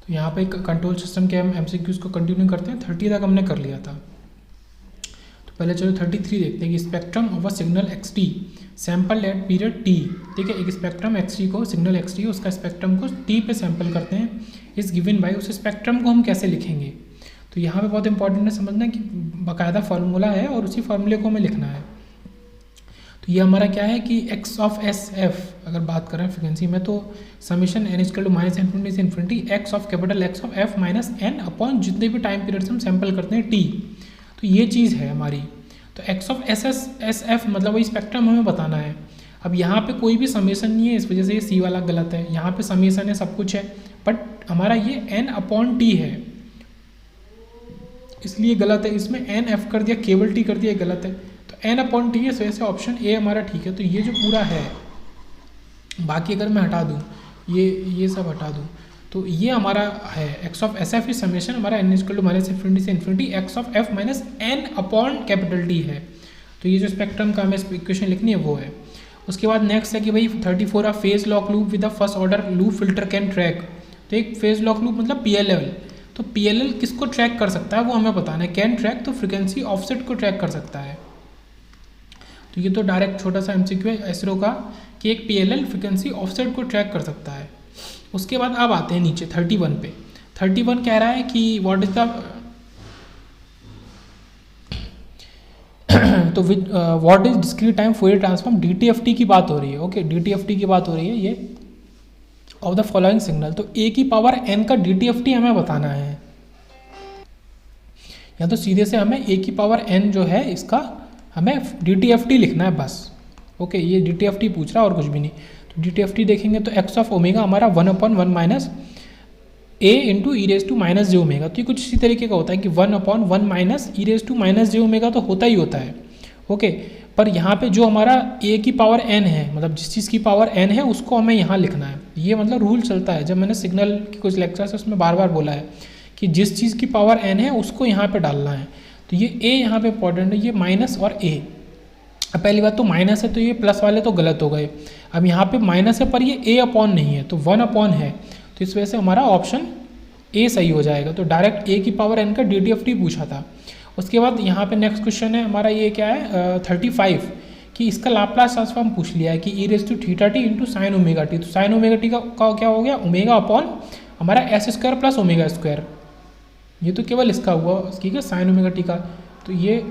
तो यहाँ पे कंट्रोल सिस्टम के हम MCQs को कंटिन्यू करते हैं। 30 तक हमने कर लिया था। तो पहले चलो 33 देखते हैं कि spectrum of a signal xt sample at period t। ठीक है, एक स्पेक्ट्रम xt को, सिग्नल xt उसका स्पेक्ट्रम को t पे सैम्पल करते हैं, इस गिवन बाय। उस स्पेक्ट्रम को हम कैसे लिखेंगे, तो यहाँ पे बहुत इंपॉर्टेंट है समझना कि बाकायदा फार्मूला है और उसी फार्मूले को हमें लिखना है। तो ये हमारा क्या है कि x ऑफ एस एफ अगर बात करें फ्रिक्वेंसी में, तो summation n equal to minus infinity से infinity x of capital X of f minus n upon जितने भी टाइम पीरियड से हम सैम्पल करते हैं t। तो ये चीज़ है हमारी। तो x ऑफ एस एफ मतलब वही स्पेक्ट्रम हमें बताना है। अब यहाँ पे कोई भी समीशन नहीं है, इस वजह से ये सी वाला गलत है। यहाँ पे समीशन है, सब कुछ है, बट हमारा ये n अपॉन t है, इसलिए गलत है। इसमें n f कर दिया, केवल t कर दिया, गलत है। तो n अपॉन टी है, इस वजह से ऑप्शन ए हमारा ठीक है। तो ये जो पूरा है, बाकी अगर मैं हटा दूँ, ये सब हटा दूँ, तो ये हमारा है x of s f is summation हमारा n equal to minus infinity से infinity x of f minus n upon capital T है। तो ये जो स्पेक्ट्रम का हमें इक्वेशन लिखनी है वो है। उसके बाद नेक्स्ट है कि भाई 34 of phase lock loop with the first order loop filter can track. तो एक फेज लॉक लूप मतलब PLL, तो PLL किसको ट्रैक कर सकता है वो हमें बताना है। कैन ट्रैक तो फ्रिक्वेंसी ऑफसेट को ट्रैक कर सकता है। तो ये तो डायरेक्ट छोटा सा MCQ है एसरो का कि एक PLL फ्रिक्वेंसी ऑफसेट को ट्रैक कर सकता है। उसके बाद अब आते हैं नीचे 31 पे। 31 कह रहा है कि व्हाट इज द तो what is discrete time Fourier transform, DTFT की बात हो रही है। ओके, DTFT की बात हो रही है ये ऑफ द फॉलोइंग सिग्नल। तो a की पावर n का DTFT हमें बताना है, या तो सीधे से हमें a की पावर n जो है इसका हमें DTFT लिखना है बस। ओके, ये DTFT पूछ रहा है और कुछ भी नहीं। तो DTFT देखेंगे तो x ऑफ ओमेगा हमारा 1/1 minus a into e raise to minus j omega. तो ये कुछ इसी तरीके का होता है कि 1/1 minus e raise to minus j omega तो होता ही होता है। ओके, पर यहाँ पे जो हमारा a की पावर n है, मतलब जिस चीज़ की पावर n है उसको हमें यहाँ लिखना है। ये मतलब रूल चलता है, जब मैंने सिग्नल की कुछ लेक्चर्स है उसमें बार बार बोला है कि जिस चीज़ की पावर n है उसको यहाँ पे डालना है। तो ये a यहाँ पे इंपॉर्टेंट है, ये माइनस और a। अब पहली बात तो माइनस है तो ये प्लस वाले तो गलत हो गए। अब यहाँ पे माइनस है पर ये a अपॉन नहीं है, तो 1 अपॉन है, तो इस वजह से हमारा ऑप्शन a सही हो जाएगा। तो डायरेक्ट a की पावर n का DTFT पूछा था। उसके बाद यहाँ पे नेक्स्ट क्वेश्चन है हमारा, ये क्या है 35 कि इसका लाप्लास ट्रांसफॉर्म पूछ लिया है कि e raise to theta t into sine omega t. तो साइन ओमेगा टी का क्या हो गया, ओमेगा अपॉन हमारा s square plus omega square. ये तो केवल इसका हुआ, ठीक है, साइन ओमेगा टी का। तो ये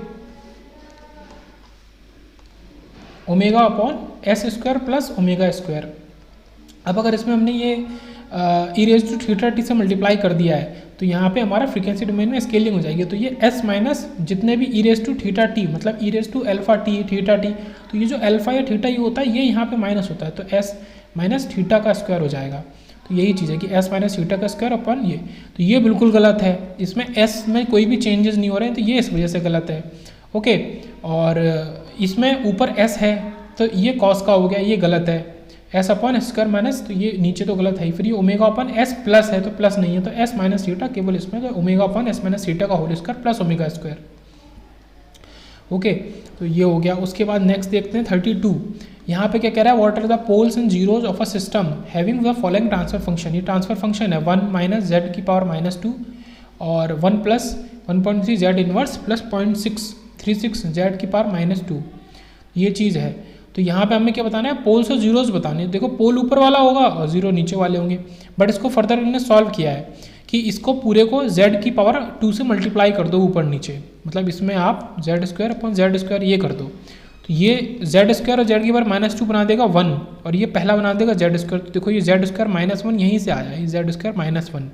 omega upon S square plus omega square. अब अगर इसमें हमने ये ई रेज टू थीटा टी से मल्टीप्लाई कर दिया है तो यहाँ पे हमारा फ्रीक्वेंसी डोमेन में स्केलिंग हो जाएगी। तो ये एस माइनस जितने भी e raise to theta t मतलब e raise to alpha t theta t, तो ये जो अल्फा या थीटा ये होता है ये यहाँ पे माइनस होता है, तो एस माइनस थीटा का स्क्वायर हो जाएगा। तो यही चीज़ है कि एस माइनस थीटा का स्क्वायर अपन ये, तो ये बिल्कुल गलत है, इसमें एस में कोई भी चेंजेस नहीं हो रहे हैं, तो ये इस वजह से गलत है। ओके, और इसमें ऊपर एस है तो ये कॉस का हो गया, ये गलत है। एस अपॉन स्क्वायर माइनस, तो ये नीचे तो गलत है ही। फिर ये ओमेगा अपॉन एस प्लस है तो प्लस नहीं है, तो एस माइनस थीटा केवल इसमें, तो omega upon s minus theta का whole square plus omega square. Okay, तो ये हो गया। उसके बाद नेक्स्ट देखते हैं 32। यहाँ पे क्या कह रहा है, what are the poles and zeros of a system having the following transfer function. ये ट्रांसफर फंक्शन है 1 माइनस जेड की पावर -2 और 1 plus 1.3 z inverse plus 0.636 z की पावर -2, ये चीज़ है। तो यहाँ पे हमें क्या बताना है, पोल्स और जीरोज बताने हैं। देखो पोल ऊपर वाला होगा और जीरो नीचे वाले होंगे, बट इसको फर्दर इन्होंने सॉल्व किया है कि इसको पूरे को z की पावर 2 से मल्टीप्लाई कर दो ऊपर नीचे, मतलब इसमें आप Z square upon Z square ये कर दो, तो ये जेड स्क्वायर और जेड की पावर -2 बना देगा 1 और ये पहला बना देगा जेड स्क्वायर। तो देखो ये जेड स्क्वायर -1 यहीं से आया, ये जेड स्क्वायर -1।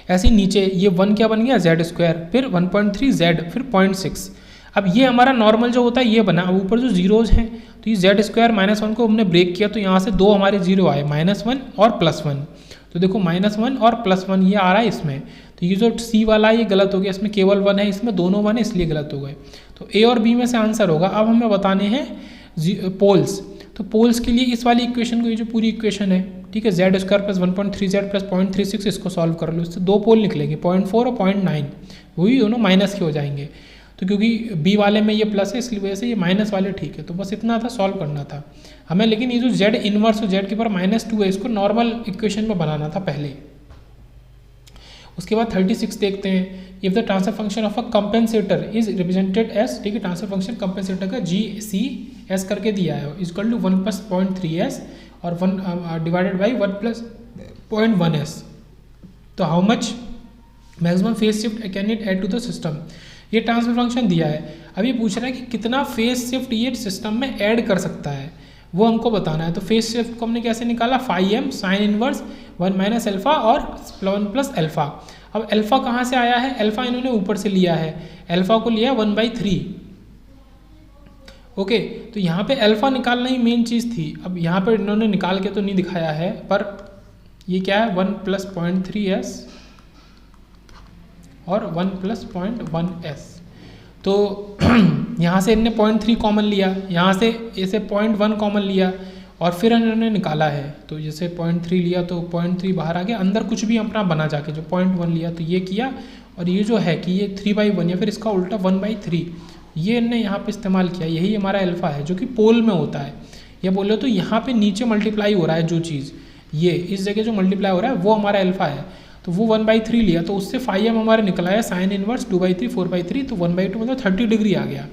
ऐसे ही नीचे ये 1 क्या बन गया जेड स्क्वायर, फिर 1.3 जेड, फिर 0.6। अब ये हमारा नॉर्मल जो होता है ये बना। अब ऊपर जो जीरोज हैं तो ये जेड स्क्वायर -1 को हमने ब्रेक किया तो यहाँ से 2 हमारे जीरो आए, -1 और +1। तो देखो -1 और +1 ये आ रहा है इसमें, तो ये जो सी वाला है ये गलत हो गया, इसमें केवल 1 है, इसमें दोनों 1 है इसलिए गलत हो गए। तो ए और बी में से आंसर होगा। अब हमें बताने हैं पोल्स। तो पोल्स के लिए इस वाली इक्वेशन को, ये जो पूरी इक्वेशन है, ठीक है, Z square plus 1.3 Z plus 0.36 इसको सॉल्व कर लो, इससे 2 पोल निकलेंगे 0.4 और 0.9, वही दोनों माइनस के हो जाएंगे। तो क्योंकि बी वाले में ये प्लस है इसलिए वजह से ये माइनस वाले ठीक है। तो बस इतना था, सॉल्व करना था हमें। लेकिन ये जो जेड इनवर्स और जेड के पावर -2 है इसको नॉर्मल इक्वेशन में बनाना था पहले। उसके बाद 36 देखते हैं, if the transfer function of a compensator is represented S, ठीक है, ट्रांसफर फंक्शन कंपेंसेटर का जी सी एस करके दिया है, इज इक्वल टू 1 + 0.3s और 1 डिवाइडेड बाई 1 + 0.1s, तो how much maximum phase shift can it add to the system. ये transfer function दिया है, अब ये पूछ रहा है कि कितना फेज शिफ्ट ये सिस्टम में ऐड कर सकता है, वो हमको बताना है। तो फेज शिफ्ट को हमने कैसे निकाला, 5m साइन इनवर्स 1 - अल्फा और 1 + अल्फा। अब अल्फा कहाँ से आया है, अल्फा इन्होंने ऊपर से लिया है, अल्फा को लिया 1/3। ओके, तो यहाँ पे अल्फा निकालना ही मेन चीज़ थी। अब यहाँ पर इन्होंने निकाल के तो नहीं दिखाया है, पर ये क्या है 1 + 0.3s और 1 + 0.1s। तो यहाँ से इन्होंने 0.3 कॉमन लिया, यहाँ से इसे 0.1 कॉमन लिया और फिर इन्होंने निकाला है। तो जैसे 0.3 लिया तो 0.3 बाहर आ गया, अंदर कुछ भी अपना बना जाके, जो 0.1 लिया तो ये किया, और ये जो है कि ये 3/1 या फिर इसका उल्टा 1/3 ये इन्होंने यहाँ पे इस्तेमाल किया। यही हमारा अल्फा है जो कि पोल में होता है। ये बोले तो यहाँ पे नीचे मल्टीप्लाई हो रहा है जो चीज़, ये इस जगह जो मल्टीप्लाई हो रहा है वो हमारा अल्फा है। तो वो 1/3 लिया, तो उससे 5m हमारा निकला है साइन इनवर्स 2/3 4/3, तो 1/2 मतलब 30 डिग्री आ गया।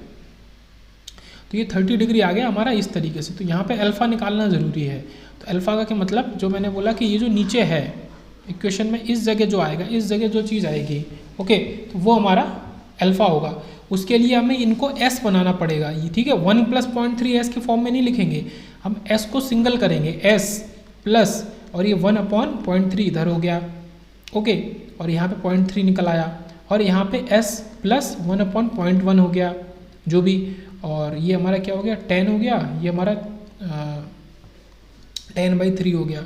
तो ये 30 डिग्री आ गया हमारा इस तरीके से। तो यहाँ पे अल्फ़ा निकालना ज़रूरी है। तो अल्फ़ा का क्या मतलब, जो मैंने बोला कि ये जो नीचे है इक्वेशन में, इस जगह जो आएगा, इस जगह जो चीज़ आएगी, ओके, तो वो हमारा अल्फ़ा होगा। उसके लिए हमें इनको s बनाना पड़ेगा, ये ठीक है। 1 + 0.3s के फॉर्म में नहीं लिखेंगे, हम s को सिंगल करेंगे, s प्लस और ये 1/0.3 इधर हो गया, ओके, और यहाँ पे 0.3 निकल आया, और यहाँ पे s प्लस 1/0.1 हो गया जो भी, और ये हमारा क्या हो गया 10 हो गया, ये हमारा 10/3 हो गया,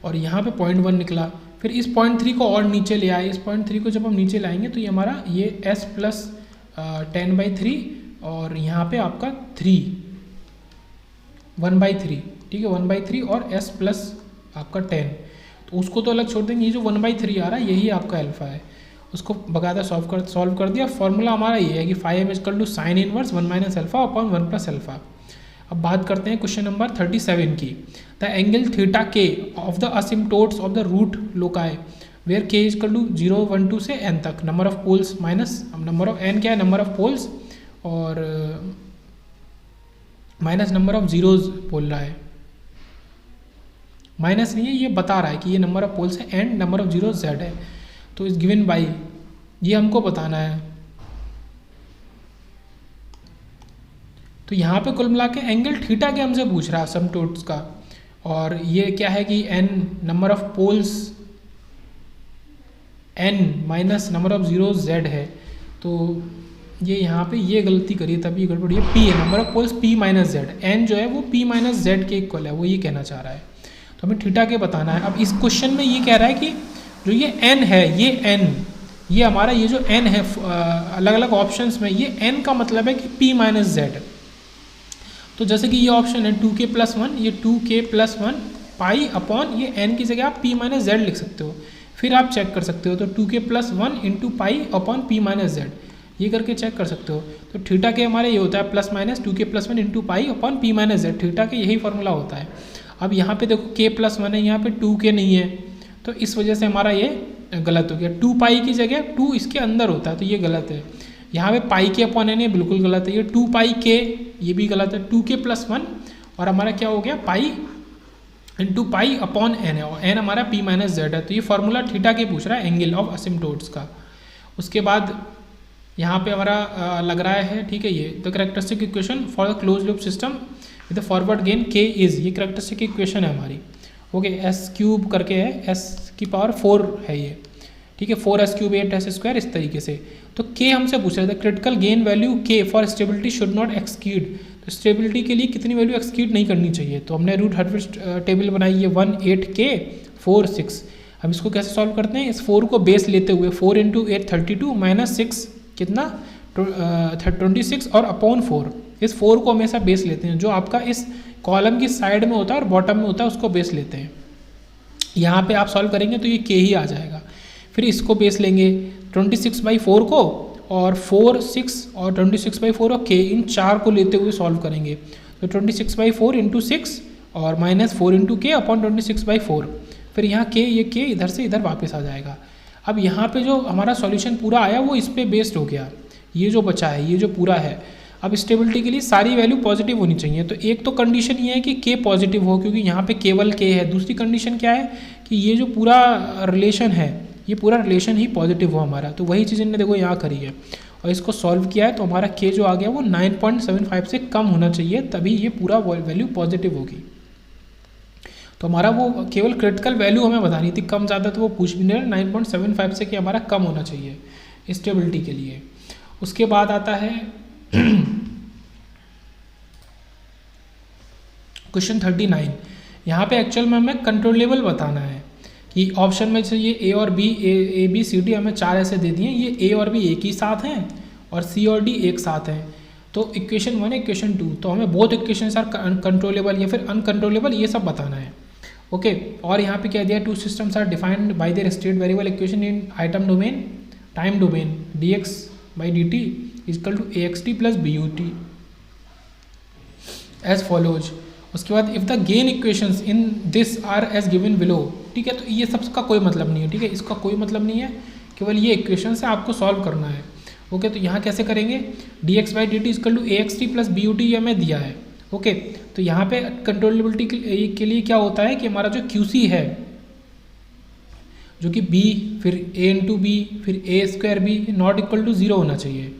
और यहाँ पे 0.1 निकला। फिर इस 0.3 को और नीचे ले आए, इस 0.3 को जब हम नीचे लाएंगे तो ये हमारा ये s प्लस 10/3 और यहाँ पे आपका 1/3, ठीक है, 1/3 और s प्लस आपका 10, तो उसको तो अलग छोड़ देंगे। ये जो 1/3 आ रहा है यही आपका अल्फा है, उसको बकायदा सॉल्व कर दिया। फॉर्मूला हमारा ये है कि 5m = sine inverse 1 - alpha upon 1 + alpha. अब बात करते हैं क्वेश्चन नंबर 37 की। The angle theta k of the asymptotes of the root loci where k = 0 1 2 से n तक, number of poles minus, number of n क्या है, नंबर ऑफ पोल्स, और माइनस नंबर ऑफ जीरोज बोल रहा है, माइनस नहीं है, ये बता रहा है कि ये नंबर ऑफ पोल्स है and number of zero z है। तो इस गिवन बाई, ये हमको बताना है। तो यहाँ पे कुल मिला के एंगल थीटा के हमसे पूछ रहा है असिम्प्टोट्स का, और ये क्या है कि n number of poles n minus number of zero z है। तो ये यहाँ पे ये गलती करिए तभी गड़बड़ी है, p है, number of poles p - z, n जो है वो p - z के इक्वल है, वो ये कहना चाह रहा है। तो हमें थीटा के बताना है। अब इस क्वेश्चन में ये कह रहा है कि जो ये n है, ये n, ये हमारा ये जो n है अलग अलग ऑप्शंस में, ये n का मतलब है कि p - z। तो जैसे कि ये ऑप्शन है 2k + 1, ये 2k + 1 पाई अपॉन ये n की जगह आप p - z लिख सकते हो, फिर आप चेक कर सकते हो। तो 2k + 1 × pi upon p - z, ये करके चेक कर सकते हो। तो थीटा के हमारे ये होता है plus minus 2k + 1 × pi upon p - z, theta के यही फॉर्मूला होता है। अब यहाँ पे देखो k + 1 है, यहाँ पे 2k नहीं है, तो इस वजह से हमारा ये गलत हो गया। 2 पाई की जगह 2 इसके अंदर होता है, तो ये गलत है। यहाँ पे पाई के अपॉन n, ये बिल्कुल गलत है। ये 2 पाई k, ये भी गलत है। 2k + 1 और हमारा क्या हो गया पाई × पाई अपॉन n है, और n हमारा p - z है। तो ये फार्मूला थीटा के पूछ रहा है एंगल ऑफ असिम्प्टोट्स का। उसके बाद यहाँ पे हमारा लग रहा है, ठीक है, ये the characteristic equation for the close loop system with the forward gain k is, ये कैरेक्टरिस्टिक इक्वेशन है हमारी, ओके, s³ करके है, s⁴ है ये, ठीक है, 4s³ 8s², इस तरीके से। तो k हमसे पूछ रहे थे critical gain value k for stability should not exceed, तो स्टेबिलिटी के लिए कितनी वैल्यू एक्ससीड नहीं करनी चाहिए। तो हमने रूट हर्ट्ज टेबल बनाई है 1 8 k 4 6। हम इसको कैसे सॉल्व करते हैं, इस 4 को बेस लेते हुए 4 × 8 32 - 6 कितना 26 और अपॉन 4, इस 4 को हमेशा बेस लेते हैं, जो आपका इस कॉलम की साइड में होता है और बॉटम में होता है उसको बेस लेते हैं। यहाँ पे आप सॉल्व करेंगे तो ये k ही आ जाएगा। फिर इसको बेस लेंगे 26/4 को, और 4 6 और 26/4 और k, इन 4 को लेते हुए सॉल्व करेंगे। तो 26/4 × 6 और -4 × k अपॉन 26/4, फिर यहाँ k, ये k इधर से इधर वापस आ जाएगा। अब यहाँ पे जो हमारा सॉल्यूशन पूरा आया वो इस पे बेस्ड हो गया, ये जो बचा है ये जो पूरा है। अब स्टेबिलिटी के लिए सारी वैल्यू पॉजिटिव होनी चाहिए, तो एक तो कंडीशन ये है कि के पॉजिटिव हो क्योंकि यहाँ पे केवल के है। दूसरी कंडीशन क्या है कि ये जो पूरा रिलेशन है ये पूरा रिलेशन ही पॉजिटिव हो हमारा, तो वही चीज़ इन्होंने देखो यहाँ करी है और इसको सॉल्व किया है। तो हमारा के जो आ गया वो 9.75 से कम होना चाहिए, तभी ये पूरा वैल्यू पॉजिटिव होगी। तो हमारा वो केवल क्रिटिकल वैल्यू हमें बतानी थी, कम ज़्यादा तो वो पूछ भी नहीं रहा, 9.75 से कि हमारा कम होना चाहिए स्टेबिलिटी के लिए। उसके बाद आता है क्वेश्चन 39। यहाँ पे एक्चुअल में हमें कंट्रोल लेवल बताना है कि ऑप्शन में से ये ए और B, A B C D हमें 4 ऐसे दे दिए, ये ए और बी एक ही साथ हैं और सी और डी एक साथ हैं। तो इक्वेशन 1 इक्वेशन 2, तो हमें बोथ इक्वेशन आर कंट्रोलेबल या फिर अनकंट्रोलेबल ये सब बताना है। ओके और यहाँ पे क्या दिया, two systems are defined by their state variable equation in item domain time domain dx by dt is equal to axt plus but as follows। उसके बाद if the gain equations in this are as given below, ठीक है। तो ये सबका कोई मतलब नहीं है, ठीक है, इसका कोई मतलब नहीं है, केवल ये इक्वेशन से आपको सॉल्व करना है। ओके तो यहाँ कैसे करेंगे, dx by dt equal to axt plus but ये हमें दिया है। ओके तो यहाँ पे कंट्रोलेबिलिटी के लिए क्या होता है कि हमारा जो QC है जो कि b फिर a इंटू बी फिर a square B not equal to 0 होना चाहिए।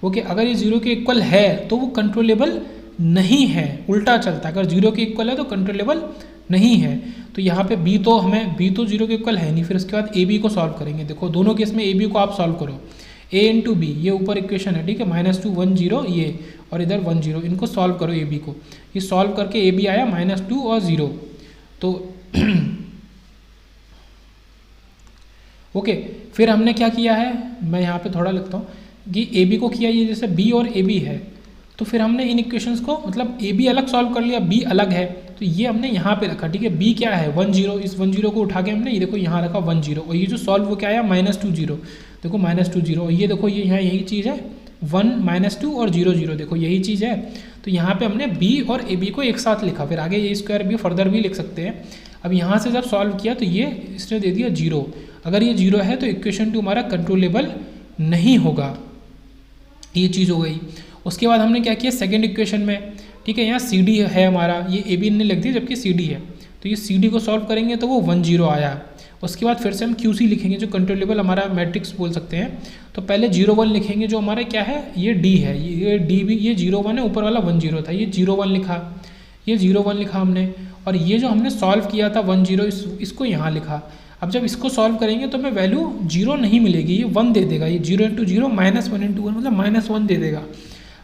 ओके अगर ये 0 के इक्वल है तो वो कंट्रोलेबल नहीं है, उल्टा चलता है, अगर 0 के इक्वल है तो कंट्रोलेबल नहीं है। तो यहाँ पे b तो 0 के इक्वल है नहीं, फिर उसके बाद ab को सॉल्व करेंगे। देखो दोनों केस में ab को आप सॉल्व करो, a इंटू बी ये ऊपर इक्वेशन है, ठीक है, -2 1 0 ये और इधर 1 0, इनको सॉल्व करो ab को, ये सॉल्व करके ab आया -2 और 0। तो ओके फिर हमने क्या किया है, मैं यहाँ पे थोड़ा लिखता हूँ कि ए बी को किया, ये जैसे बी और ए बी है तो फिर हमने इन इक्वेशंस को मतलब ए बी अलग सॉल्व कर लिया, बी अलग है तो ये हमने यहाँ पे रखा, ठीक है। बी क्या है 1 0, इस 1 0 को उठा के हमने ये देखो यहाँ रखा 1 0 और ये जो सॉल्व वो क्या आया -2 0, देखो -2 0 और ये देखो ये यहाँ यही चीज़ है 1 -2 और 0 0, देखो यही चीज़ है। तो यहाँ पे हमने बी और ए बी को एक साथ लिखा, फिर आगे ए स्क्वायर बी फर्दर भी लिख सकते हैं। अब यहाँ से जब सॉल्व किया तो ये इसने दे दिया 0, अगर ये 0 है तो इक्वेशन 2 हमारा कंट्रोलेबल नहीं होगा, ये चीज़ हो गई। उसके बाद हमने क्या किया सेकंड इक्वेशन में, ठीक है, यहाँ सी डी है हमारा, ये ए बी ने लिख दिया जबकि सी डी है, तो ये सी डी को सॉल्व करेंगे तो वो 1 0 आया। उसके बाद फिर से हम क्यू सी लिखेंगे जो कंट्रोलेबल हमारा मैट्रिक्स बोल सकते हैं। तो पहले 0 1 लिखेंगे जो हमारा क्या है, ये डी है, ये डी भी, ये 0 1 है, ऊपर वाला 1 0 था, ये 0 1 लिखा, ये 0 1 लिखा हमने, और ये जो हमने सॉल्व किया था 1 0 इसको यहाँ लिखा। अब जब इसको सॉल्व करेंगे तो हमें वैल्यू 0 नहीं मिलेगी, ये 1 दे देगा, ये 0 × 0 -1 × 1 मतलब -1 दे देगा,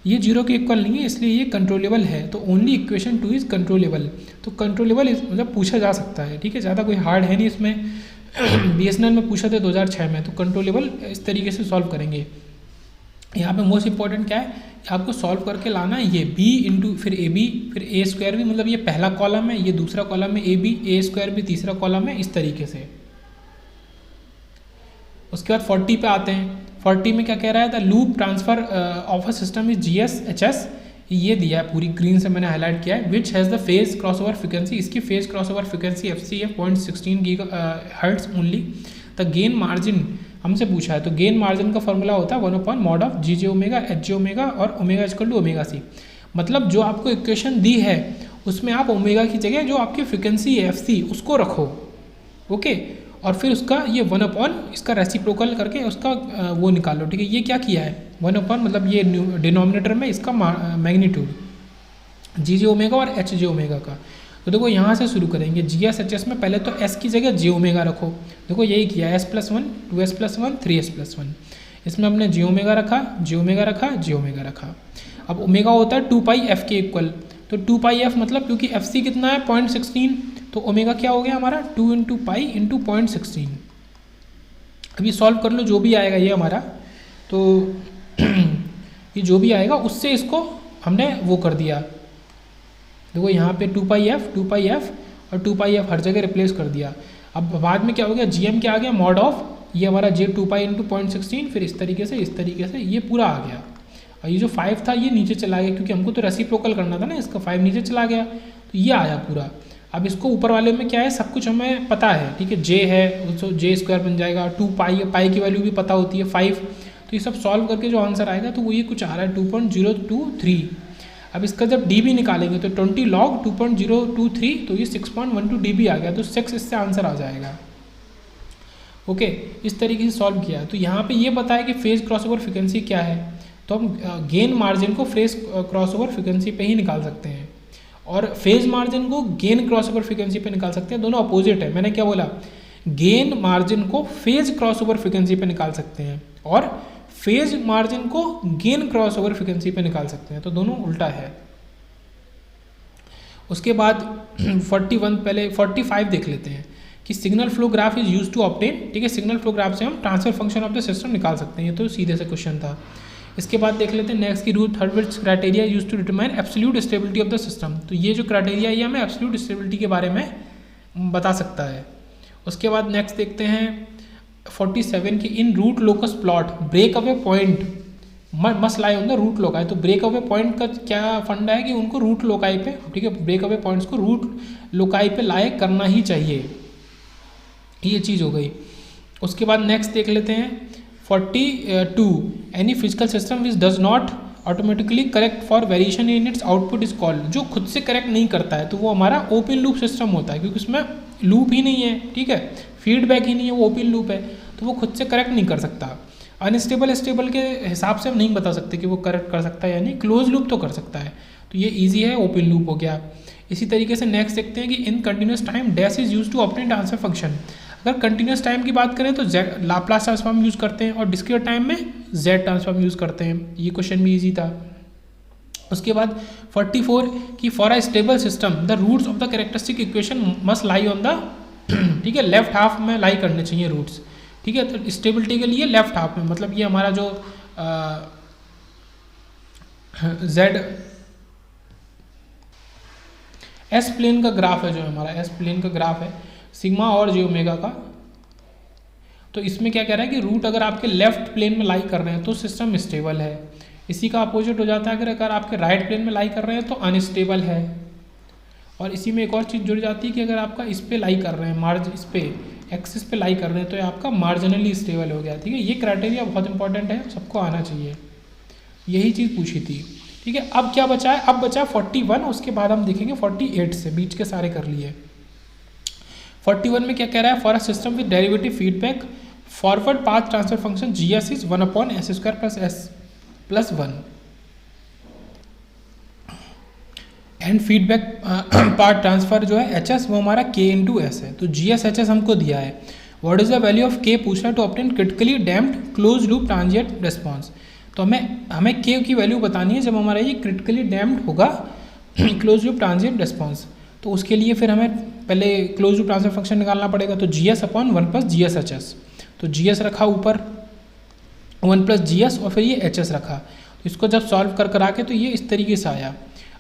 ये 0 के इक्वल नहीं है इसलिए ये कंट्रोलेबल है। तो ओनली इक्वेशन 2 इज़ कंट्रोलेबल। तो कंट्रोलेबल मतलब पूछा जा सकता है, ठीक है, ज़्यादा कोई हार्ड है नहीं इसमें। BSNL में पूछा था 2006 में, तो कंट्रोलेबल इस तरीके से सॉल्व करेंगे। यहाँ पे मोस्ट इंपॉर्टेंट क्या है, आपको सॉल्व करके लाना है ये b इंटू फिर ए बी फिर ए स्क्वायर भी, मतलब ये पहला कॉलम है, ये दूसरा कॉलम है, ए बी ए स्क्वायर भी तीसरा कॉलम है, इस तरीके से। उसके बाद 40 पे आते हैं। 40 में क्या कह रहा है, the loop transfer of a system is GS/HS, ये दिया है पूरी ग्रीन से मैंने हाईलाइट किया है, which has the phase crossover frequency, इसकी phase crossover frequency FCF 0.16 GHz only. The gain margin हमसे पूछा है, तो गेन मार्जिन का फॉर्मूला होता है 1/mod of GJ omega HJ omega और omega equal to omega C। मतलब जो आपको इक्वेशन दी है उसमें आप ओमेगा की जगह जो आपकी फ्रिक्वेंसी है FC उसको रखो, ओके, और फिर उसका ये 1/, इसका रेसिप्रोकल करके उसका वो निकालो, ठीक है। ये क्या किया है 1/, मतलब ये डिनोमिनेटर में इसका मैग्नीट्यूड GJ ओमेगा और HJ ओमेगा का। तो देखो यहाँ से शुरू करेंगे, GS/HS में पहले तो S की जगह J ओमेगा रखो, देखो यही किया, S+1 2S+1 3S+1, इसमें हमने J ओमेगा रखा, J ओमेगा रखा, J ओमेगा रखा। अब ओमेगा होता है 2πf के इक्वल, तो 2πf मतलब क्योंकि FC कितना है 0.16, तो ओमेगा क्या हो गया हमारा 2 × π × 0.16। अभी सॉल्व कर लो जो भी आएगा ये हमारा, तो ये जो भी आएगा उससे इसको हमने वो कर दिया, देखो यहाँ पे 2πf और 2πf हर जगह रिप्लेस कर दिया। अब बाद में क्या हो गया, GM क्या आ गया mod ऑफ, ये हमारा J 2π × 0.16, फिर इस तरीके से ये पूरा आ गया। और ये जो 5 था ये नीचे चला गया क्योंकि हमको तो रेसिप्रोकल करना था ना इसका, 5 नीचे चला गया तो ये आया पूरा। अब इसको ऊपर वाले में क्या है, सब कुछ हमें पता है, ठीक है, जे है तो जे स्क्वायर बन जाएगा, 2 पाई है, पाई की वैल्यू भी पता होती है 5, तो ये सब सॉल्व करके जो आंसर आएगा तो वो ये कुछ आ रहा है 2.023। अब इसका जब डी बी निकालेंगे तो 20 log 2.023, तो ये 6.12 dB आ गया, तो 6 इससे आंसर आ जाएगा। ओके, इस तरीके से सॉल्व किया। तो यहाँ पे ये बताया कि फेज क्रॉसओवर फ्रिक्वेंसी क्या है, तो हम गेन मार्जिन को फेज क्रॉसओवर फ्रिक्वेंसी पे ही निकाल सकते हैं और फेज मार्जिन को गेन क्रॉसओवर फ्रिक्वेंसी पे निकाल सकते हैं, दोनों अपोजिट है। मैंने क्या बोला, गेन मार्जिन को फेज क्रॉसओवर फ्रिक्वेंसी पे निकाल सकते हैं और फेज मार्जिन को गेन क्रॉसओवर फ्रिक्वेंसी पे निकाल सकते हैं, तो दोनों उल्टा है। उसके बाद 41 पहले 45 देख लेते हैं कि signal flow graph is use to obtain, ठीक है, सिग्नल फ्लो ग्राफ से हम transfer function of the system निकाल सकते हैं, ये तो सीधे से क्वेश्चन था। इसके बाद देख लेते हैं नेक्स्ट की Routh Hurwitz criteria use to determine absolute stability of the system, तो ये जो क्राइटेरिया ये हमें एब्सोल्यूट स्टेबिलिटी के बारे में बता सकता है। उसके बाद नेक्स्ट देखते हैं 47 की in root locus plot break away point must lie on the root loci, तो ब्रेक अवे पॉइंट का क्या फंडा है कि उनको रूट लोकाई पे, ठीक है, ब्रेक अवे पॉइंट्स को रूट लोकाई पे लाए करना ही चाहिए, ये चीज़ हो गई। उसके बाद नेक्स्ट देख लेते हैं 42 any physical system which does not automatically correct for variation in its output is called, जो खुद से करेक्ट नहीं करता है तो वो हमारा ओपन लूप सिस्टम होता है, क्योंकि उसमें लूप ही नहीं है, ठीक है, फीडबैक ही नहीं है, वो ओपन लूप है, तो वो खुद से करेक्ट नहीं कर सकता। अनस्टेबल स्टेबल के हिसाब से हम नहीं बता सकते कि वो करेक्ट कर सकता है या नहीं, क्लोज लूप तो कर सकता है, तो ये ईजी है, ओपन लूप हो गया। इसी तरीके से नेक्स्ट देखते हैं कि in continuous time dash is use to obtain transfer function, अगर कंटिन्यूस टाइम की बात करें तो जेड लाप्लास ट्रांसफॉर्म यूज़ करते हैं और डिस्क्रीट टाइम में जेड ट्रांसफॉर्म यूज़ करते हैं, ये क्वेश्चन भी इजी था। उसके बाद 44 कि for a stable system the roots of the characteristic equation must lie on the, ठीक है, लेफ्ट हाफ में लाई करने चाहिए रूट्स, ठीक है, तो स्टेबिलिटी के लिए लेफ्ट हाफ में, मतलब ये हमारा जो जेड एस प्लेन का ग्राफ है, जो हमारा एस प्लेन का ग्राफ है सिग्मा और जे ओमेगा का, तो इसमें क्या कह रहा है कि रूट अगर आपके लेफ्ट प्लेन में लाई कर रहे हैं तो सिस्टम स्टेबल है, इसी का अपोजिट हो जाता है अगर आपके राइट प्लेन में लाई कर रहे हैं तो अनस्टेबल है। और इसी में एक और चीज़ जुड़ जाती है कि अगर आपका इस पे लाई कर रहे हैं, इस पे एक्सिस पे लाई कर रहे हैं तो ये आपका मार्जिनली स्टेबल हो गया, ठीक है, ये क्राइटेरिया बहुत इंपॉर्टेंट है, सबको आना चाहिए, यही चीज़ पूछी थी, ठीक है। अब क्या बचा है, अब बचा 41, उसके बाद हम देखेंगे 48 से, बीच के सारे कर लिए। 41 में क्या कह रहा है, for a system with derivative feedback forward path transfer function G S is 1/s² plus s plus 1 and feedback part transfer जो है HS वो हमारा k इंटू एस है, तो GSHS हमको दिया है। What is the value of k पूछना है to obtain critically damped close loop transient response, तो हमें k की वैल्यू बतानी है जब हमारा ये क्रिटिकली डैम्प्ड होगा क्लोज लूप ट्रांजिएंट रिस्पॉन्स, तो उसके लिए फिर हमें पहले क्लोज लूप ट्रांसफर फंक्शन निकालना पड़ेगा, तो GS/1 प्लस GSHS, तो GS रखा ऊपर 1 प्लस GS और फिर ये HS रखा, तो इसको जब सॉल्व कर कर आके तो ये इस तरीके से आया।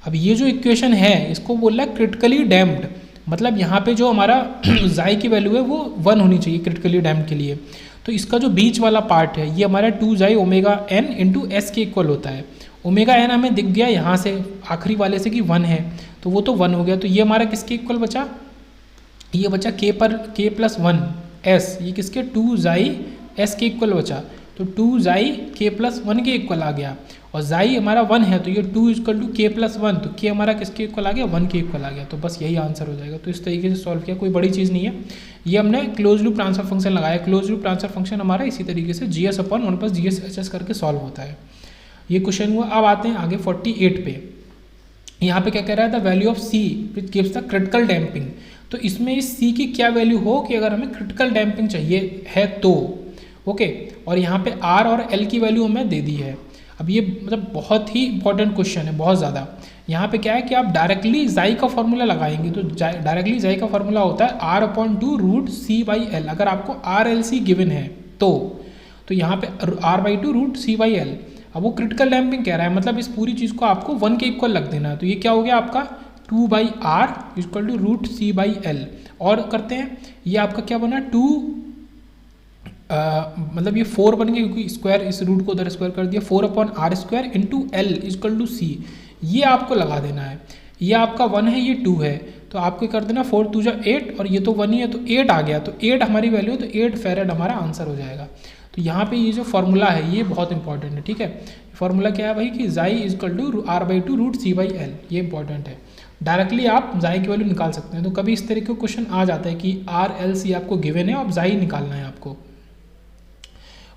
अब ये जो इक्वेशन है इसको बोल रहा है क्रिटिकली डैम्प्ड, मतलब यहाँ पे जो हमारा जाई की वैल्यू है वो 1 होनी चाहिए क्रिटिकली डैम्प्ड के लिए, तो इसका जो बीच वाला पार्ट है ये हमारा 2 जाई ओमेगा n इंटू एस के इक्वल होता है। ओमेगा n हमें दिख गया यहाँ से आखिरी वाले से कि 1 है, तो वो तो 1 हो गया, तो ये हमारा किसके इक्वल बचा, ये बचा k प्लस 1 s, ये किसके 2 जाई s के इक्वल बचा, तो 2 जाई k प्लस 1 के इक्वल आ गया, और जाई हमारा 1 है तो ये 2 इक्वल टू k प्लस 1, तो k हमारा किसके इक्वल आ गया, 1 के इक्वल आ गया, तो बस यही आंसर हो जाएगा। तो इस तरीके से सॉल्व किया, कोई बड़ी चीज़ नहीं है, ये हमने क्लोज लूप ट्रांसफर फंक्शन लगाया, क्लोज लूप ट्रांसफर फंक्शन हमारा इसी तरीके से GS/1 प्लस GSHS करके सॉल्व होता है, ये क्वेश्चन हुआ। अब आते हैं आगे 48 पे, यहाँ पे क्या कह रहा है, the value of C which gives the critical damping, तो इसमें इस C की क्या वैल्यू हो कि अगर हमें क्रिटिकल डैम्पिंग चाहिए है तो, ओके, और यहाँ पे R और L की वैल्यू हमें दे दी है। अब ये मतलब बहुत ही इंपॉर्टेंट क्वेश्चन है, बहुत ज़्यादा। यहाँ पे क्या है कि आप डायरेक्टली जाई का फॉर्मूला लगाएंगे, तो डायरेक्टली जाई का फॉर्मूला होता है R/2 रूट C/L, अगर आपको RLC गिवन है तो यहाँ पे R/2 रूट C/L। अब वो क्रिटिकल डैम्पिंग कह रहा है, मतलब इस पूरी चीज़ को आपको 1 के इक्वल लग देना है, तो ये क्या हो गया आपका 2/R equal to root C/L, और करते हैं ये आपका क्या बना 2 मतलब ये 4 बन गया क्योंकि स्क्वायर इस रूट को उधर स्क्वायर कर दिया, 4/R² into L equal to C, ये आपको लगा देना है, ये आपका 1 है ये 2 है, तो आपको कर देना 4 2 जा 8 और ये तो 1 ही है तो 8 आ गया, तो 8 हमारी वैल्यू है, तो 8 फैरेड हमारा आंसर हो जाएगा। तो यहाँ पे ये जो फॉर्मूला है ये बहुत इंपॉर्टेंट है, ठीक है। फॉर्मूला क्या है भाई कि जाई is equal to r/2 root c/l, ये इंपॉर्टेंट है। डायरेक्टली आप जाई की वैल्यू निकाल सकते हैं। तो कभी इस तरीके का क्वेश्चन आ जाता है कि r/l/c आपको गिवन है, अब जाई निकालना है आपको।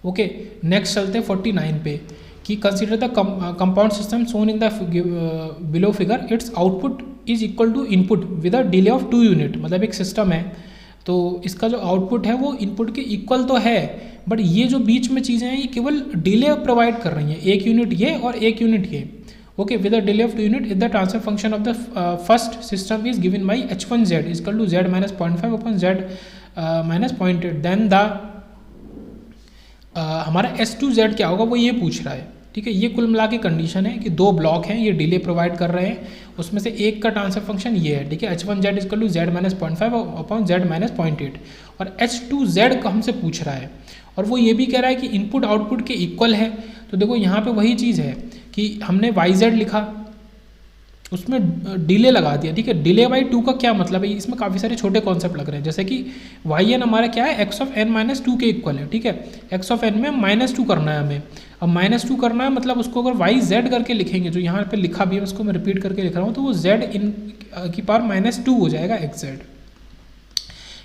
ओके, नेक्स्ट चलते हैं 49 पे कि consider the compound system shown in the below figure, its output is equal to input with a delay of 2 unit. मतलब एक सिस्टम है तो इसका जो आउटपुट है वो इनपुट के इक्वल तो है, बट ये जो बीच में चीज़ें हैं ये केवल डिले प्रोवाइड कर रही हैं, 1 यूनिट ये और 1 यूनिट ये। Okay, with a delay of 2 unit if the transfer function of the first system is given by h1z is equal to z minus 0.5 upon z minus 0.8, then the हमारा S2Z क्या होगा वो ये पूछ रहा है, ठीक है। ये कुल मिला के कंडीशन है कि 2 ब्लॉक हैं, ये डिले प्रोवाइड कर रहे हैं, उसमें से एक का ट्रांसफर फंक्शन ये है, ठीक है। h1z equal to z minus 0.5 upon z minus 0.8 और h2z का हमसे पूछ रहा है, और वो ये भी कह रहा है कि इनपुट आउटपुट के इक्वल है। तो देखो यहाँ पे वही चीज़ है कि हमने yz लिखा, उसमें डिले लगा दिया, ठीक है। डिले बाई 2 का क्या मतलब है, इसमें काफ़ी सारे छोटे कॉन्सेप्ट लग रहे हैं, जैसे कि yn हमारा क्या है x ऑफ n माइनस 2 के इक्वल है, ठीक है। x ऑफ n में -2 करना है हमें, अब -2 करना है मतलब उसको अगर yz करके लिखेंगे, जो यहाँ पे लिखा भी है उसको मैं रिपीट करके लिख रहा हूँ, तो वो z इन की पावर -2 हो जाएगा xz।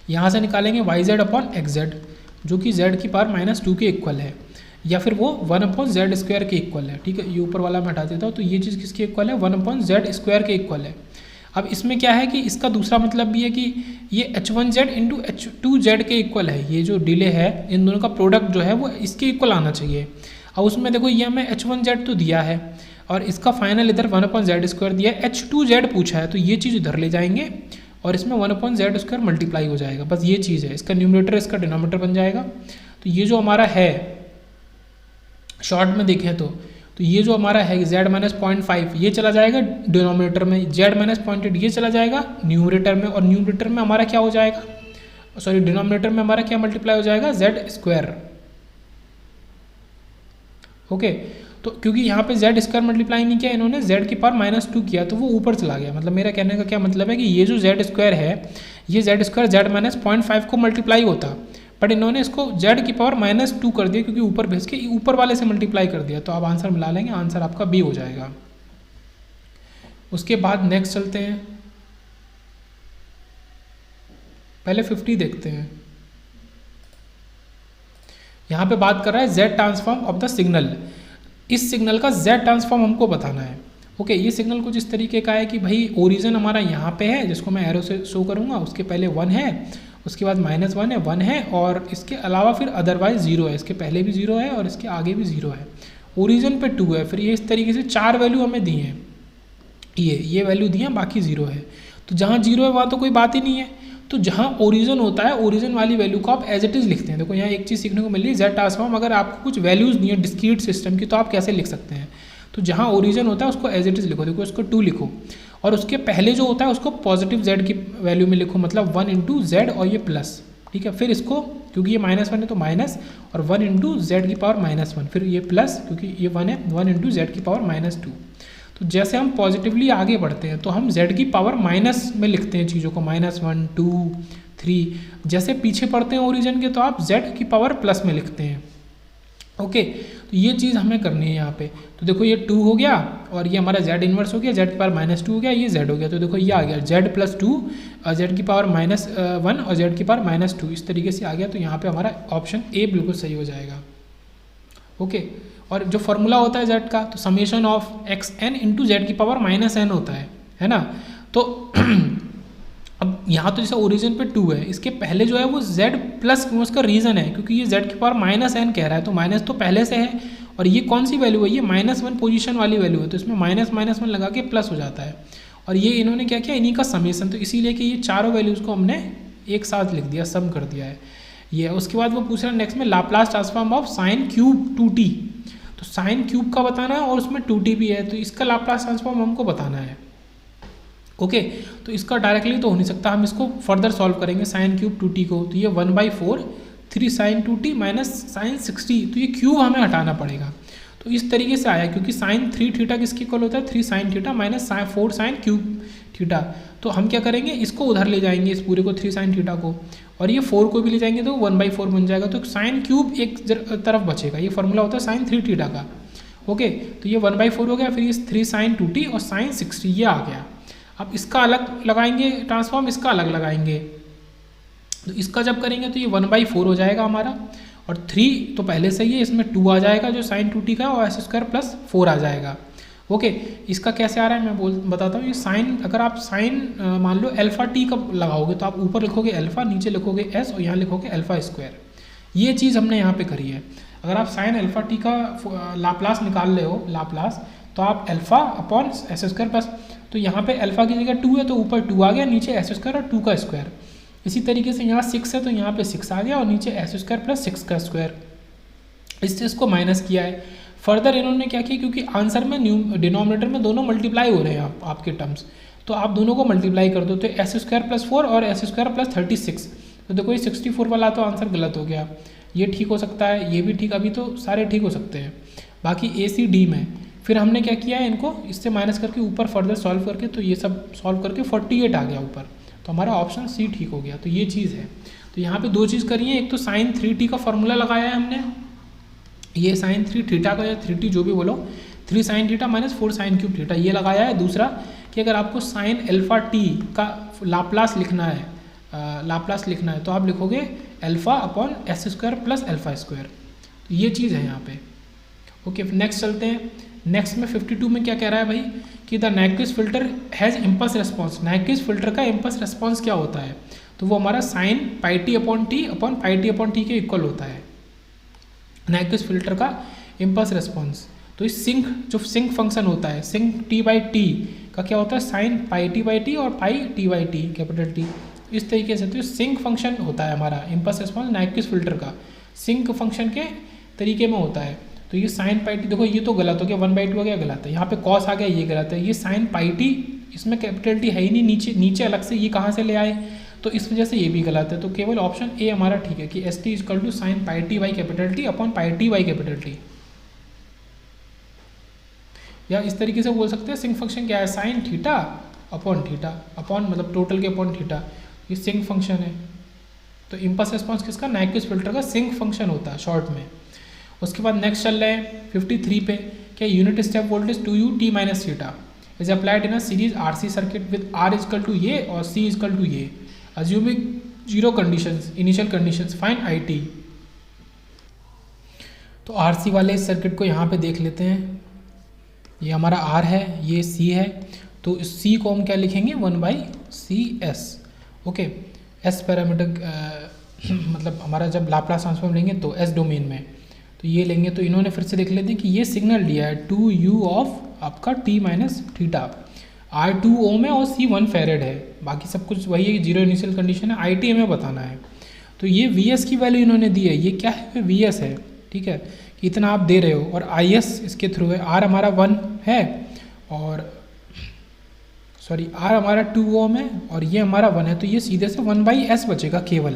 यहाँ से निकालेंगे yz अपॉन xz जो कि z की पावर -2 के इक्वल है, या फिर वो 1/z² के इक्वल है, ठीक है। ये ऊपर वाला मैं हटा देता हूँ, तो ये चीज़ किसके इक्वल है, 1/z² के इक्वल है। अब इसमें क्या है कि इसका दूसरा मतलब भी है कि ये h1z इंटू h2z के इक्वल है, ये जो डिले है इन दोनों का प्रोडक्ट जो है वो इसके इक्वल आना चाहिए। अब उसमें देखो ये हमें h1z तो दिया है और इसका फाइनल इधर 1/z² दिया है, h2z पूछा है, तो ये चीज़ इधर ले जाएंगे और इसमें 1/z² मल्टीप्लाई हो जाएगा, बस ये चीज़ है, इसका न्यूमरेटर इसका डिनोमिनेटर बन जाएगा। तो ये जो हमारा है शॉर्ट में देखें तो ये जो हमारा है z माइनस 0.5 ये चला जाएगा डिनोमिनेटर में, z माइनस 0.8 ये चला जाएगा न्यूमरेटर में, और न्यूमरेटर में हमारा क्या हो जाएगा, सॉरी डिनोमिनेटर में हमारा क्या मल्टीप्लाई हो जाएगा, z²। ओके, तो क्योंकि यहाँ पे z² मल्टीप्लाई नहीं किया इन्होंने, z की पावर -2 किया, तो वो ऊपर चला गया। मतलब मेरा कहने का क्या मतलब है कि ये जो z² है ये z² z माइनस 0.5 को मल्टीप्लाई होता, बट इन्होंने इसको z की पावर -2 कर दिया, क्योंकि ऊपर भेज के ऊपर वाले से मल्टीप्लाई कर दिया। तो आप आंसर मिला लेंगे, आंसर आपका बी हो जाएगा। उसके बाद नेक्स्ट चलते हैं, पहले 50 देखते हैं। यहाँ पे बात कर रहा है z transform of the signal, इस सिग्नल का z ट्रांसफॉर्म हमको बताना है। ओके, ये सिग्नल कुछ इस तरीके का है कि भाई ओरिजिन हमारा यहाँ पे है, जिसको मैं एरो से शो करूँगा, उसके पहले 1 है, उसके बाद -1 है, 1 है, और इसके अलावा फिर अदरवाइज 0 है, इसके पहले भी 0 है और इसके आगे भी 0 है, ओरिजिन पे 2 है, फिर ये इस तरीके से 4 वैल्यू हमें दी हैं, ये वैल्यू दी हैं, बाकी 0 है। तो जहाँ 0 है वहाँ तो कोई बात ही नहीं है, तो जहाँ ओरिजिन होता है ओरिजिन वाली वैल्यू को आप एज इट इज़ लिखते हैं। देखो यहाँ एक चीज़ सीखने को मिल रही है, z ट्रांसफॉर्म अगर आपको कुछ वैल्यूज़ नहीं है डिस्क्रीट सिस्टम की, तो आप कैसे लिख सकते हैं, तो जहाँ ओरिजिन होता है उसको एज इट इज़ लिखो, देखो उसको 2 लिखो, और उसके पहले जो होता है उसको पॉजिटिव z की वैल्यू में लिखो, मतलब 1 इंटू z और ये प्लस, ठीक है। फिर इसको क्योंकि ये -1 है तो माइनस, और 1 इंटू z की पावर -1, फिर ये प्लस क्योंकि ये 1 है, 1 इंटू z की पावर -2। तो जैसे हम पॉजिटिवली आगे बढ़ते हैं तो हम z की पावर माइनस में लिखते हैं चीज़ों को, -1 2 3, जैसे पीछे पढ़ते हैं ओरिजिन के तो आप z की पावर प्लस में लिखते हैं। ओके, तो ये चीज़ हमें करनी है यहाँ पे। तो देखो ये 2 हो गया और ये हमारा z इन्वर्स हो गया, z की पावर -2 हो गया, ये z हो गया, तो देखो ये आ गया z प्लस 2, z की पावर -1 और z की पावर -2, इस तरीके से आ गया। तो यहाँ पे हमारा ऑप्शन ए बिल्कुल सही हो जाएगा। ओके, और जो फॉर्मूला होता है z का, तो summation of xn into z की पावर -n होता है ना। तो अब यहाँ तो जैसे ओरिजिन पे 2 है, इसके पहले जो है वो z प्लस, उसका रीज़न है क्योंकि ये z की पावर -n कह रहा है, तो माइनस तो पहले से है, और ये कौन सी वैल्यू है, ये -1 पोजीशन वाली वैल्यू है, तो इसमें -1 लगा के प्लस हो जाता है। और ये इन्होंने क्या किया, इन्हीं का समेशन, तो इसीलिए कि ये चारों वैल्यूज़ को हमने एक साथ लिख दिया, सम कर दिया है ये। उसके बाद वो पूछ रहा है नेक्स्ट में Laplace transform of sine cube 2t, तो साइन क्यूब का बताना है और उसमें 2t भी है, तो इसका लाप्लास ट्रांसफॉर्म हमको बताना है। ओके, तो इसका डायरेक्टली तो हो नहीं सकता, हम इसको फर्दर सॉल्व करेंगे साइन क्यूब 2t को, तो ये 1/4 3 साइन 2t माइनस साइन 60, तो ये क्यूब हमें हटाना पड़ेगा। तो इस तरीके से आया, क्योंकि साइन 3 थीटा किसके इक्वल होता है, 3 sine theta minus 4 sine cube theta, तो हम क्या करेंगे, इसको उधर ले जाएंगे, इस पूरे को 3 साइन थीटा को, और ये 4 को भी ले जाएंगे तो 1/4 बन जाएगा। तो साइन क्यूब एक तरफ बचेगा, ये फॉर्मूला होता है साइन 3 थीटा का। ओके, तो ये 1/4 हो गया, फिर ये 3 साइन 2t और साइन 6t ये आ गया। अब इसका अलग लगाएंगे ट्रांसफॉर्म, इसका अलग लगाएंगे, तो इसका जब करेंगे तो ये 1/4 हो जाएगा हमारा, और 3 तो पहले से ही है, इसमें 2 आ जाएगा जो साइन 2t का, और s² + 4 आ जाएगा। ओके, इसका कैसे आ रहा है मैं बताता हूँ। ये साइन, अगर आप साइन मान लो अल्फा t का लगाओगे तो आप ऊपर लिखोगे अल्फा, नीचे लिखोगे s और यहाँ लिखोगे α²। ये चीज़ हमने यहाँ पे करी है। अगर आप साइन अल्फा t का लाप्लास निकाल रहे हो, लाप्लास, तो आप α/s², तो यहाँ पे अल्फा की जगह 2 है तो ऊपर 2 आ गया, नीचे s² और 2 का स्क्वायर। इसी तरीके से यहाँ 6 है तो यहाँ पे 6 आ गया, और नीचे s² + 6 का स्क्वायर। इससे इसको माइनस किया है। फर्दर इन्होंने क्या किया, क्योंकि आंसर में डिनोमिनेटर में दोनों मल्टीप्लाई हो रहे हैं आपके टर्म्स, तो आप दोनों को मल्टीप्लाई कर दो, तो s² + 4 और s² + 36। तो देखो ये 64 वाला तो आंसर गलत हो गया, ये ठीक हो सकता है, ये भी ठीक, अभी तो सारे ठीक हो सकते हैं। बाकी ACD में फिर हमने क्या किया है, इनको इससे माइनस करके ऊपर फर्दर सॉल्व करके, तो ये सब सॉल्व करके 48 आ गया ऊपर, तो हमारा ऑप्शन C ठीक हो गया। तो ये चीज़ है। तो यहाँ पे 2 चीज़ करी है, एक तो साइन 3t का फॉर्मूला लगाया है हमने, ये साइन 3 थीटा का या 3t जो भी बोलो, 3 sine theta - 4 sine cube theta ये लगाया है। दूसरा कि अगर आपको साइन अल्फा t का लाप्लास लिखना है, तो आप लिखोगे α/s² + α²। तो ये चीज़ है यहाँ पे। ओके, नेक्स्ट चलते हैं। नेक्स्ट में 52 में क्या कह रहा है भाई, कि the Nyquist filter has impulse response. Nyquist filter का इम्पल्स रिस्पॉन्स क्या होता है, तो वो हमारा साइन πt/t के इक्वल होता है नाइक्विस्ट फिल्टर का इम्पल्स रिस्पॉन्स। तो इस जो सिंक फंक्शन होता है, सिंक t/t का क्या होता है, साइन πt/t और πt/t कैपिटल T, इस तरीके से। तो ये सिंक फंक्शन होता है हमारा इम्पल्स रिस्पॉन्स नाइक्विस्ट फिल्टर का, सिंक फंक्शन के तरीके में होता है। तो ये साइन πt, देखो ये तो गलत हो गया, 1/2 हो गया, गलत है। यहाँ पे कॉस आ गया, ये गलत है। ये साइन πt, इसमें कैपिटल T है ही नहीं, नीचे अलग से ये कहाँ से ले आए, तो इस वजह से ये भी गलत है। तो केवल ऑप्शन ए हमारा ठीक है कि ST = साइन πt/T/T। या इस तरीके से बोल सकते हैं सिंक फंक्शन क्या है, sine theta upon theta, upon मतलब टोटल के अपॉन थीटा, ये सिंक फंक्शन है। तो इम्पल्स रिस्पॉन्स किसका, नाइक्विस्ट फिल्टर का सिंक फंक्शन होता है शॉर्ट में। उसके बाद नेक्स्ट चल रहे हैं 53 पे, क्या unit step voltage 2u t - theta is applied in a series RC circuit with R = ये और C = ये, assuming 0 conditions, initial conditions, find IT। तो RC वाले इस सर्किट को यहाँ पे देख लेते हैं। ये हमारा R है, ये C है, तो इस C को हम क्या लिखेंगे, 1/CS। ओके, S पैरामीटर मतलब हमारा जब लाप्लास ट्रांसफॉर्म लेंगे तो S डोमेन में तो ये लेंगे। तो इन्होंने फिर से देख लेते हैं कि ये सिग्नल दिया है 2u ऑफ आपका t - थीटा, R 2 ओम है और C 1 फैरेड है, बाकी सब कुछ वही है, 0 इनिशियल कंडीशन है। IT हमें बताना है। तो ये VS की वैल्यू इन्होंने दी है, ये क्या है, VS है, ठीक है, कि इतना आप दे रहे हो, और IS इसके थ्रू है। R हमारा 1 है, और सॉरी R हमारा 2 ओम है और ये हमारा 1 है, तो ये सीधे से 1/S बचेगा केवल,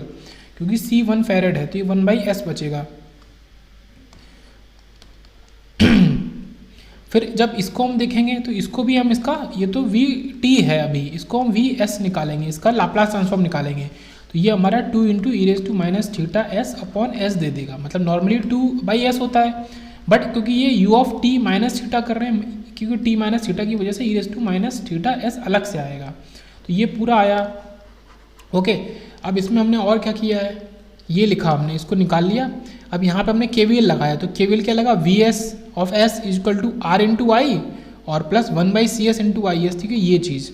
क्योंकि C 1 फैरेड है तो ये 1/S बचेगा। फिर जब इसको हम देखेंगे तो इसको भी हम इसका, ये तो VT है अभी, इसको हम VS निकालेंगे, इसका लाप्लास ट्रांसफॉर्म निकालेंगे। तो ये हमारा 2 × e⁻⁻⁻ θs/s दे देगा। मतलब नॉर्मली 2/s होता है, बट क्योंकि ये u ऑफ t - थीटा कर रहे हैं, क्योंकि t - थीटा की वजह से e⁻⁻θs अलग से आएगा। तो ये पूरा आया। ओके, अब इसमें हमने और क्या किया है, ये लिखा हमने, इसको निकाल लिया। अब यहाँ पे हमने KVL लगाया, तो KVL क्या लगा, VS of S = R × I और प्लस 1/CS × IS, ठीक है, ये चीज़।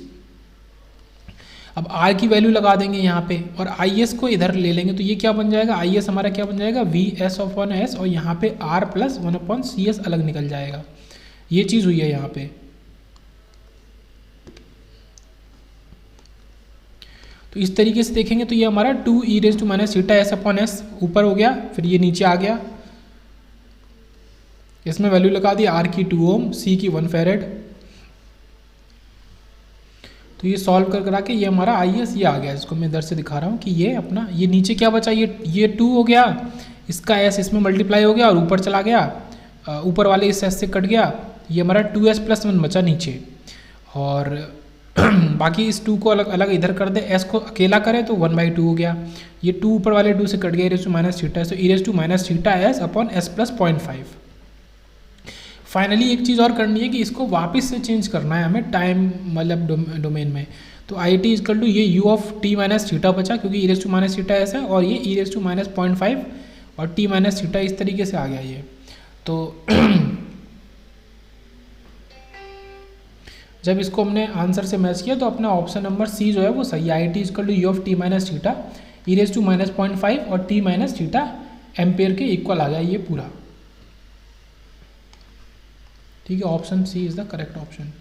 अब R की वैल्यू लगा देंगे यहाँ पे, और IS को इधर ले लेंगे, तो ये क्या बन जाएगा, IS हमारा क्या बन जाएगा, VS/S, और यहाँ पे R + 1/CS अलग निकल जाएगा। ये चीज़ हुई है यहाँ पे। तो इस तरीके से देखेंगे तो ये हमारा 2 e⁻⁻⁻s/s ऊपर हो गया, फिर ये नीचे आ गया, इसमें वैल्यू लगा दी, R की 2 ओम, C की 1 फैरेड। तो ये सॉल्व कर करा के ये हमारा IS ये आ गया, इसको मैं इधर से दिखा रहा हूँ कि ये अपना, ये नीचे क्या बचा, ये 2 हो गया, इसका S इसमें मल्टीप्लाई हो गया और ऊपर चला गया, ऊपर वाले इस S से कट गया, ये हमारा 2s + 1 बचा नीचे, और बाकी इस 2 को अलग अलग इधर कर दे, s को अकेला करे तो 1/2 हो गया, ये 2 ऊपर वाले 2 से कट गया, e माइनस थीटा, सो e theta S upon S plus 0.5। Finally एक चीज़ और करनी है कि इसको वापस से चेंज करना है हमें टाइम मतलब डोमेन में। तो आई टी इजकल टू ये u of t minus theta बचा, क्योंकि e माइनस थीटा एस है, और ये e माइनस 0.5 और t माइनस थीटा इस तरीके से आ गया ये। तो जब इसको हमने आंसर से मैच किया तो अपना ऑप्शन नंबर सी जो है वो सही है। I T equal to u of t minus theta e minus 0.5 और t माइनस थीटा एम्पेयर के इक्वल आ गया ये पूरा। ठीक है, option C is the correct option.